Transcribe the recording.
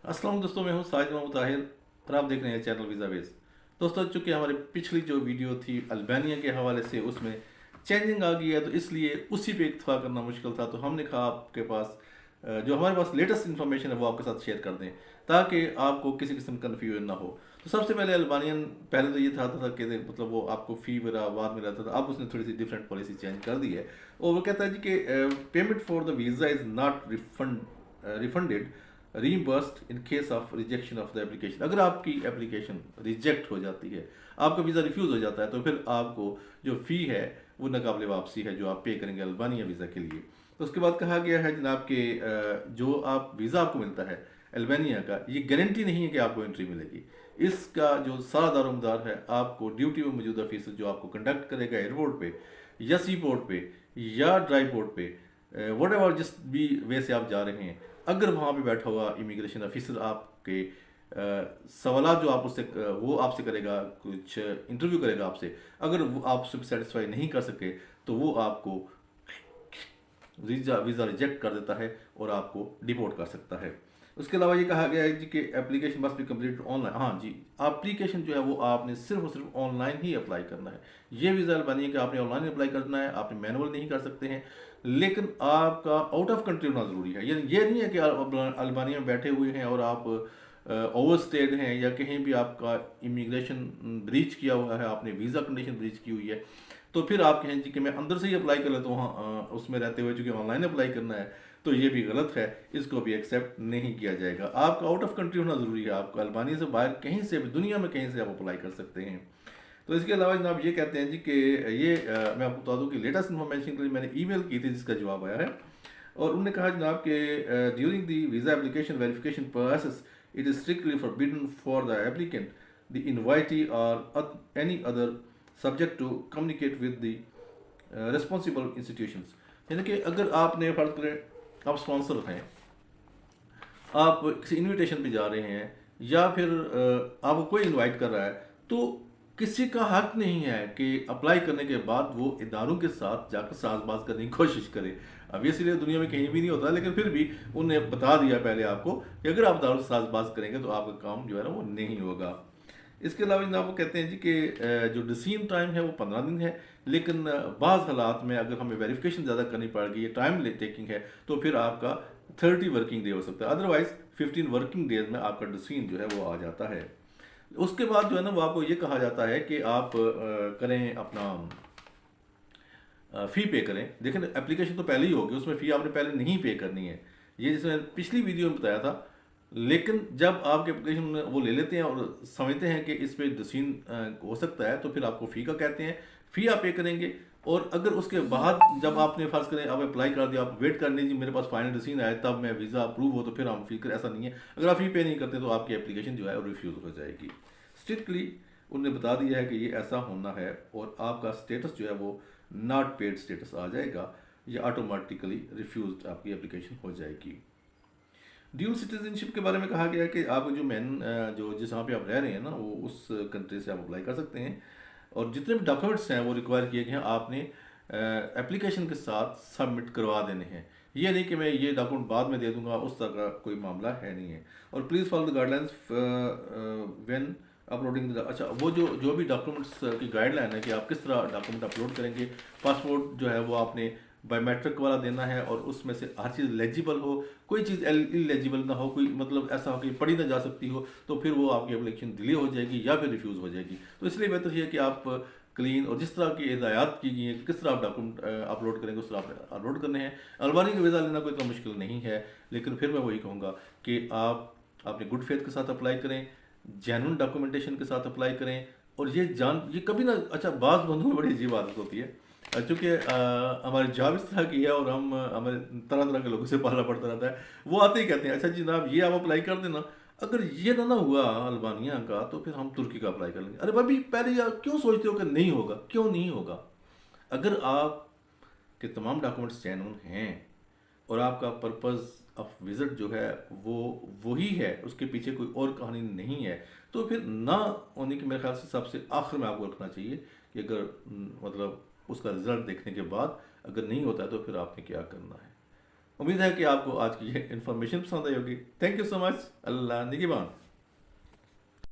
अस्सलाम दोस्तों, मैं हूं साजिद मोहम्मद ताहिर और आप देख रहे हैं चैनल वीज़ा बेस। दोस्तों, चूंकि हमारी पिछली जो वीडियो थी अल्बानिया के हवाले से, उसमें चेंजिंग आ गई है, तो इसलिए उसी पे इत्तफाक करना मुश्किल था। तो हमने कहा आपके पास जो हमारे पास लेटेस्ट इन्फॉर्मेशन है वो आपके साथ शेयर कर दें, ताकि आपको किसी किस्म का कन्फ्यूजन ना हो। तो सबसे पहले अल्बानियन, पहले तो ये था कि मतलब वो आपको फ़ी वगैरह बाद में रहता था, अब उसने थोड़ी सी डिफरेंट पॉलिसी चेंज कर दी है। और वो कहता है जी कि payment for the visa is not refunded reimbursed in case of rejection of the application. अगर आपकी एप्लीकेशन रिजेक्ट हो जाती है, आपका वीज़ा रिफ्यूज़ हो जाता है, तो फिर आपको जो फ़ी है वो नाकाबिले वापसी है जो आप पे करेंगे अल्बानिया वीज़ा के लिए। तो उसके बाद कहा गया है जनाब कि जो आप वीज़ा आपको मिलता है अल्बानिया का, ये गारंटी नहीं है कि आपको एंट्री मिलेगी। इसका जो सारा दारोमदार है आपको ड्यूटी में मौजूद ऑफिसर जो आपको कंडक्ट करेगा एयरपोर्ट पे या सी पोर्ट पे या ड्राई पोर्ट पे, वट एवर जिस भी वे से आप जा रहे हैं, अगर वहाँ पे बैठा हुआ इमिग्रेशन ऑफिसर आपके सवाल जो आप उससे वो आपसे करेगा, कुछ इंटरव्यू करेगा आपसे, अगर वो आपसे सेटिस्फाई नहीं कर सके तो वो आपको वीज़ा रिजेक्ट कर देता है और आपको डिपोर्ट कर सकता है। उसके अलावा ये कहा गया है जी कि application must be complete online. हाँ जी, एप्लीकेशन जो है वो आपने सिर्फ और सिर्फ ऑनलाइन ही अप्लाई करना है। ये वीज़ा बनिए कि आपने ऑनलाइन अप्लाई करना है, आपने मैनुअल नहीं कर सकते हैं। लेकिन आपका आउट ऑफ कंट्री होना ज़रूरी है। ये नहीं है कि आप अल्बानिया में बैठे हुए हैं और आप ओवर स्टेड हैं या कहीं भी आपका इमिग्रेशन ब्रीच किया हुआ है, आपने वीज़ा कंडीशन ब्रीच की हुई है, तो फिर आप कहें जी कि मैं अंदर से ही अप्लाई कर लेता हूँ वहाँ उसमें रहते हुए, चूँकि ऑनलाइन अप्लाई करना है, तो ये भी गलत है। इसको भी एक्सेप्ट नहीं किया जाएगा। आपका आउट ऑफ कंट्री होना ज़रूरी है। आपको अल्बानिया से बाहर कहीं से भी, दुनिया में कहीं से आप अप्लाई कर सकते हैं। तो इसके अलावा जनाब ये कहते हैं जी कि ये मैं आपको बता दूं कि लेटेस्ट इन्फॉर्मेशन के लिए मैंने ईमेल की थी जिसका जवाब आया है। और उन्होंने कहा जनाब कि during the visa application verification process it is strictly forbidden for the applicant, the invitee और any other subject to communicate with the responsible institutions. यानी कि अगर आपने फर्ज करें आप स्पॉन्सर हैं, आप किसी इनविटेशन पे जा रहे हैं या फिर आपको कोई इनवाइट कर रहा है, तो किसी का हक नहीं है कि अप्लाई करने के बाद वो इदारों के साथ जाकर साजबाज करने की कोशिश करे। अब ये इसलिए दुनिया में कहीं भी नहीं होता, लेकिन फिर भी उन्हें बता दिया पहले आपको कि अगर आप इदारों से साजबाज करेंगे तो आपका काम जो है ना वो नहीं होगा। इसके अलावा जनाब वो कहते हैं जी कि जो डिसीजन टाइम है वो 15 दिन है, लेकिन बाज़ हालात में अगर हमें वेरिफिकेशन ज़्यादा करनी पड़ गई है, टाइम टेकिंग है, तो फिर आपका 30 वर्किंग डे हो सकता है। अदरवाइज 15 वर्किंग डेज में आपका डिसीजन जो है वो आ जाता है। उसके बाद जो है ना वो आपको ये कहा जाता है कि आप करें अपना फ़ी पे करें। देखें, एप्लीकेशन तो पहले ही होगी, उसमें फ़ी आपने पहले नहीं पे करनी है। ये जैसे मैंने पिछली वीडियो में बताया था। लेकिन जब आपके एप्लीकेशन वो ले लेते हैं और समझते हैं कि इस पे डिसीजन हो सकता है, तो फिर आपको फ़ी का कहते हैं, फ़ी आप पे करेंगे। और अगर उसके बाद जब आपने फ़र्ज़ करें आप अप्लाई कर दिया, आप वेट कर लीजिए मेरे पास फाइनल डिसीजन आए तब मैं वीज़ा अप्रूव हो, तो फिर हम फ़ी कर, ऐसा नहीं है। अगर आप फ़ी पे नहीं करते तो आपकी एप्लीकेशन जो है वो रिफ्यूज़ हो जाएगी। स्ट्रिक्टली उन्होंने बता दिया है कि ये ऐसा होना है और आपका स्टेटस जो है वो नॉट पेड स्टेटस आ जाएगा या ऑटोमेटिकली रिफ्यूज आपकी एप्लीकेशन हो जाएगी। ड्यूल सिटीजनशिप के बारे में कहा गया है कि आप जो जो जिस जहाँ पे आप रह रहे हैं ना, वो उस कंट्री से आप अप्लाई कर सकते हैं और जितने भी डॉक्यूमेंट्स हैं वो रिक्वायर किए गए हैं आपने एप्लीकेशन के साथ सबमिट करवा देने हैं। ये नहीं कि मैं ये डॉक्यूमेंट बाद में दे दूंगा, उस तरह का कोई मामला है नहीं है। और please follow the guidelines when uploading. अच्छा, वो जो जो भी डॉक्यूमेंट्स की गाइडलाइन है कि आप किस तरह डॉक्यूमेंट अपलोड करेंगे। पासपोर्ट जो है वो आपने बायोमेट्रिक वाला देना है और उसमें से हर चीज़ लेजिबल हो, कोई चीज़ इलेजिबल ना हो, कोई मतलब ऐसा हो कि पढ़ी ना जा सकती हो, तो फिर वो आपकी एप्लीकेशन डिले हो जाएगी या फिर रिफ्यूज़ हो जाएगी। तो इसलिए बेहतर ये है कि आप क्लीन और जिस तरह की हिदायत की गई है किस तरह आप डॉक्यूमेंट अपलोड करेंगे उस तरह आप अपलोड करने हैं। अल्बानिया का वीज़ा लेना कोई इतना मुश्किल नहीं है, लेकिन फिर मैं वही कहूँगा कि आप अपने गुड फेथ के साथ अप्लाई करें, जेन्युइन डॉक्यूमेंटेशन के साथ अप्लाई करें। और ये कभी ना, अच्छा बाज़ बंदों में बड़ी अजीब आदत होती है, चूँकि हमारी जॉब इस तरह की है और हम हमें तरह तरह के लोगों से पालना पड़ता रहता है। वो आते ही कहते हैं अच्छा जनाब ये आप अप्लाई कर देना, अगर ये ना हुआ अल्बानिया का तो फिर हम तुर्की का अप्लाई कर लेंगे। अरे भाई पहले यार क्यों सोचते हो कि नहीं होगा, क्यों नहीं होगा? अगर आप के तमाम डॉक्यूमेंट्स जेन्युइन हैं और आपका पर्पज़ ऑफ विज़िट जो है वो वही है, उसके पीछे कोई और कहानी नहीं है, तो फिर ना होने की मेरे ख्याल से सबसे आखिर में आपको रखना चाहिए कि अगर मतलब उसका रिज़ल्ट देखने के बाद अगर नहीं होता है तो फिर आपने क्या करना है। उम्मीद है कि आपको आज की ये इन्फॉर्मेशन पसंद आई होगी। Thank you so much. अल्लाह निगहबान।